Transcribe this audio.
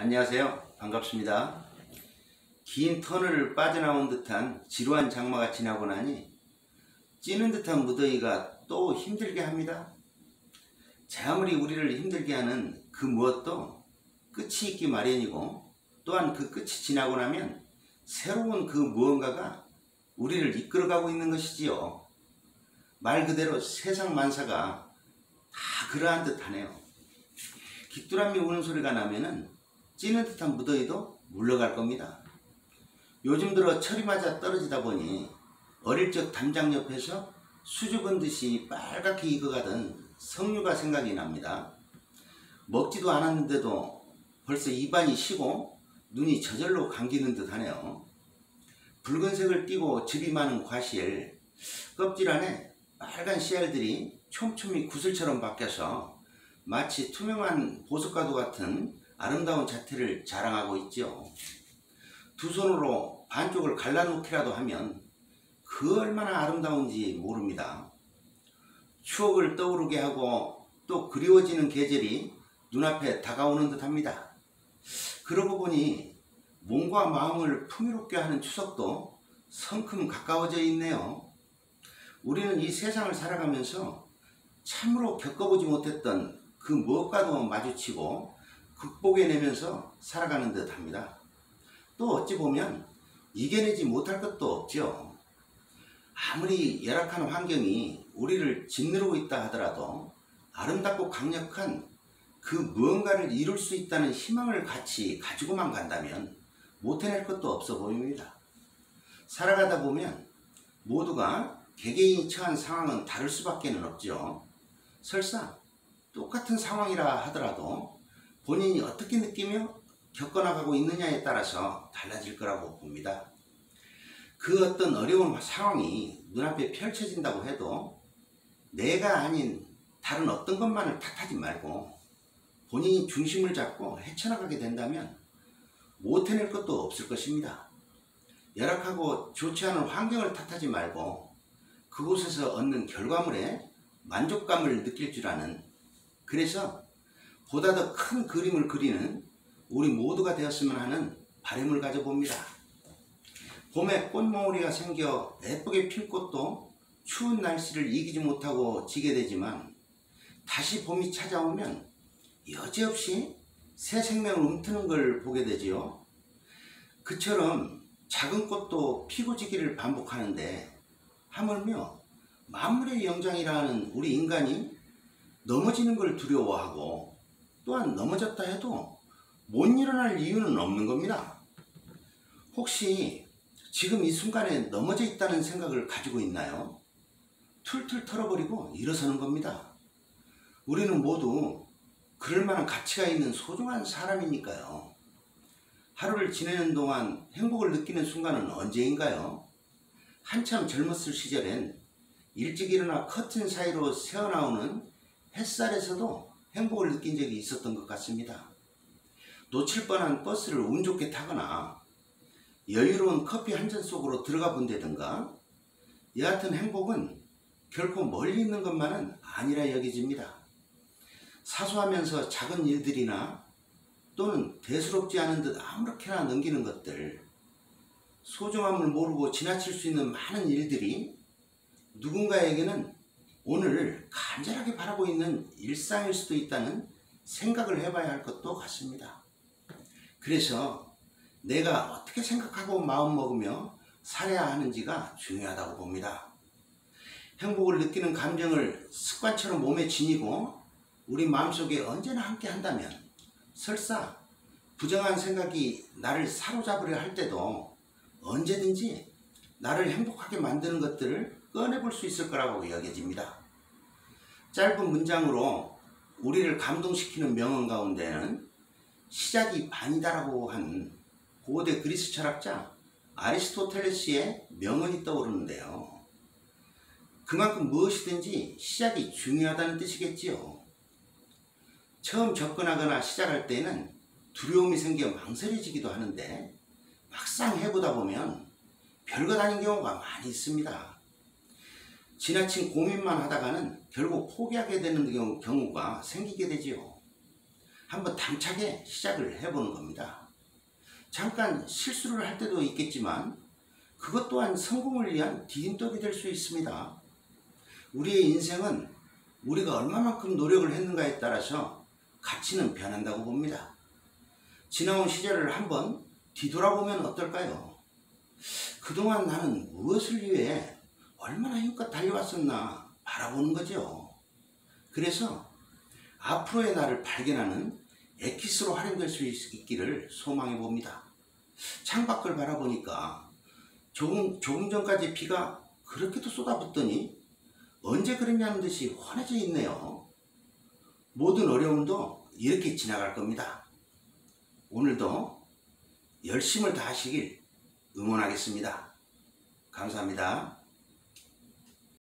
안녕하세요. 반갑습니다. 긴 터널을 빠져나온 듯한 지루한 장마가 지나고 나니 찌는 듯한 무더위가 또 힘들게 합니다. 제 아무리 우리를 힘들게 하는 그 무엇도 끝이 있기 마련이고, 또한 그 끝이 지나고 나면 새로운 그 무언가가 우리를 이끌어가고 있는 것이지요. 말 그대로 세상 만사가 다 그러한 듯 하네요. 귀뚜라미 우는 소리가 나면은 찌는 듯한 무더위도 물러갈 겁니다. 요즘 들어 철이 맞아 떨어지다 보니 어릴 적 담장 옆에서 수줍은 듯이 빨갛게 익어가던 석류가 생각이 납니다. 먹지도 않았는데도 벌써 입안이 시고 눈이 저절로 감기는 듯 하네요. 붉은색을 띠고 즙이 많은 과실, 껍질 안에 빨간 씨알들이 촘촘히 구슬처럼 바뀌어서 마치 투명한 보석과도 같은 아름다운 자태를 자랑하고 있죠. 두 손으로 반쪽을 갈라놓기라도 하면 그 얼마나 아름다운지 모릅니다. 추억을 떠오르게 하고 또 그리워지는 계절이 눈앞에 다가오는 듯 합니다. 그러고 보니 몸과 마음을 풍요롭게 하는 추석도 성큼 가까워져 있네요. 우리는 이 세상을 살아가면서 참으로 겪어보지 못했던 그 무엇과도 마주치고 극복해내면서 살아가는 듯 합니다. 또 어찌 보면 이겨내지 못할 것도 없죠. 아무리 열악한 환경이 우리를 짓누르고 있다 하더라도 아름답고 강력한 그 무언가를 이룰 수 있다는 희망을 같이 가지고만 간다면 못 해낼 것도 없어 보입니다. 살아가다 보면 모두가 개개인이 처한 상황은 다를 수밖에 없죠. 설사 똑같은 상황이라 하더라도 본인이 어떻게 느끼며 겪어나가고 있느냐에 따라서 달라질 거라고 봅니다. 그 어떤 어려운 상황이 눈앞에 펼쳐진다고 해도 내가 아닌 다른 어떤 것만을 탓하지 말고 본인이 중심을 잡고 헤쳐나가게 된다면 못 해낼 것도 없을 것입니다. 열악하고 좋지 않은 환경을 탓하지 말고 그곳에서 얻는 결과물에 만족감을 느낄 줄 아는, 그래서 보다 더 큰 그림을 그리는 우리 모두가 되었으면 하는 바람을 가져봅니다. 봄에 꽃몽우리가 생겨 예쁘게 필 꽃도 추운 날씨를 이기지 못하고 지게 되지만 다시 봄이 찾아오면 여지없이 새 생명을 움트는 걸 보게 되지요. 그처럼 작은 꽃도 피고 지기를 반복하는데 하물며 만물의 영장이라 하는 우리 인간이 넘어지는 걸 두려워하고 또한 넘어졌다 해도 못 일어날 이유는 없는 겁니다. 혹시 지금 이 순간에 넘어져 있다는 생각을 가지고 있나요? 툴툴 털어버리고 일어서는 겁니다. 우리는 모두 그럴 만한 가치가 있는 소중한 사람이니까요. 하루를 지내는 동안 행복을 느끼는 순간은 언제인가요? 한참 젊었을 시절엔 일찍 일어나 커튼 사이로 새어나오는 햇살에서도 행복을 느낀 적이 있었던 것 같습니다. 놓칠 뻔한 버스를 운 좋게 타거나 여유로운 커피 한 잔 속으로 들어가 본다든가, 여하튼 행복은 결코 멀리 있는 것만은 아니라 여겨집니다. 사소하면서 작은 일들이나 또는 대수롭지 않은 듯 아무렇게나 넘기는 것들, 소중함을 모르고 지나칠 수 있는 많은 일들이 누군가에게는 오늘 간절하게 바라고 있는 일상일 수도 있다는 생각을 해봐야 할 것도 같습니다. 그래서 내가 어떻게 생각하고 마음먹으며 살아야 하는지가 중요하다고 봅니다. 행복을 느끼는 감정을 습관처럼 몸에 지니고 우리 마음속에 언제나 함께 한다면 설사 부정한 생각이 나를 사로잡으려 할 때도 언제든지 나를 행복하게 만드는 것들을 꺼내볼 수 있을 거라고 여겨집니다. 짧은 문장으로 우리를 감동시키는 명언 가운데는 시작이 반이다라고 한 고대 그리스 철학자 아리스토텔레스의 명언이 떠오르는데요. 그만큼 무엇이든지 시작이 중요하다는 뜻이겠지요. 처음 접근하거나 시작할 때는 두려움이 생겨 망설여지기도 하는데 막상 해보다 보면 별것 아닌 경우가 많이 있습니다. 지나친 고민만 하다가는 결국 포기하게 되는 경우가 생기게 되지요. 한번 당차게 시작을 해보는 겁니다. 잠깐 실수를 할 때도 있겠지만 그것 또한 성공을 위한 디딤돌이 될 수 있습니다. 우리의 인생은 우리가 얼마만큼 노력을 했는가에 따라서 가치는 변한다고 봅니다. 지나온 시절을 한번 뒤돌아보면 어떨까요? 그동안 나는 무엇을 위해 얼마나 힘껏 달려왔었나 바라보는 거죠. 그래서 앞으로의 나를 발견하는 엑기스로 활용될 수 있기를 소망해 봅니다. 창밖을 바라보니까 조금 전까지 비가 그렇게도 쏟아붓더니 언제 그랬냐는 듯이 환해져 있네요. 모든 어려움도 이렇게 지나갈 겁니다. 오늘도 열심을 다하시길 응원하겠습니다. 감사합니다.